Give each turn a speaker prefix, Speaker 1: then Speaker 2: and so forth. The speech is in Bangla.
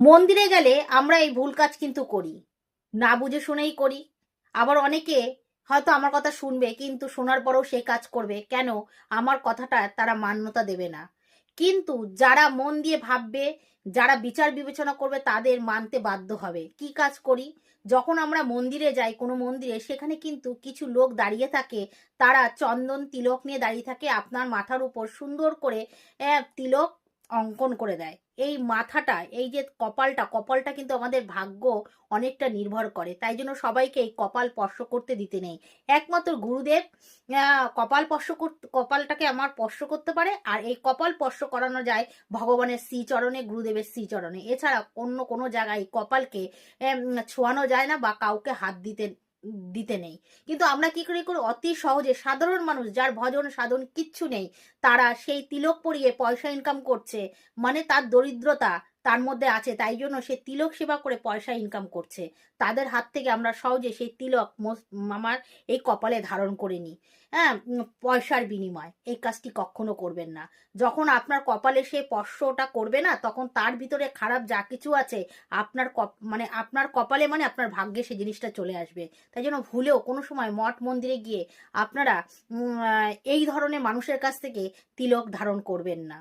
Speaker 1: মন্দিরে গেলে আমরা এই ভুল কাজ কিন্তু করি, না বুঝে শুনেই করি। আবার অনেকে হয়তো আমার কথা শুনবে, কিন্তু শোনার পরেও সেই কাজ করবে। কেন? আমার কথাটা তারা মান্যতা দেবে না। কিন্তু যারা মন দিয়ে ভাববে, যারা বিচার বিবেচনা করবে, তাদের মানতে বাধ্য হবে। কি কাজ করি? যখন আমরা মন্দিরে যাই, কোনো মন্দিরে, সেখানে কিন্তু কিছু লোক দাঁড়িয়ে থাকে। তারা চন্দন তিলক নিয়ে দাঁড়িয়ে থাকে, আপনার মাথার উপর সুন্দর করে তিলক অঙ্কন করে দেয়। এই মাথাটা, এই যে কপালটা, কপালটা কিন্তু আমাদের ভাগ্য অনেকটা নির্ভর করে। তাই জন্য সবাইকে এই কপাল স্পর্শ করতে দিতে নেই। একমাত্র গুরুদেব কপালটাকে আমার স্পর্শ করতে পারে। আর এই কপাল স্পর্শ করানো যায় ভগবানের শ্রীচরণে, গুরুদেবের শ্রীচরণে। এছাড়া অন্য কোনো জায়গায় কপালকে ছোঁয়ানো যায় না, বা কাউকে হাত দিতে দিতে নেই। কিন্তু আমরা কি করি করি অতি সহজে, সাধারণ মানুষ যার ভজন সাধন কিচ্ছু নেই, তারা সেই তিলক পরিয়ে পয়সা ইনকাম করছে। মানে তার দরিদ্রতা তার মধ্যে আছে, তাই জন্য সে তিলক সেবা করে পয়সা ইনকাম করছে। তাদের হাত থেকে আমরা সহজে সেই তিলক আমার এই কপালে ধারণ করে নিই। হ্যাঁ, পয়সার বিনিময় এই কাজটি কখনো করবেন না। যখন আপনার কপালে সে স্পর্শটা করবে না, তখন তার ভিতরে খারাপ যা কিছু আছে, আপনার মানে আপনার কপালে, মানে আপনার ভাগ্যে সেই জিনিসটা চলে আসবে। তাই জন্য ভুলেও কোনো সময় মঠ মন্দিরে গিয়ে আপনারা এই ধরনের মানুষের কাছ থেকে তিলক ধারণ করবেন না।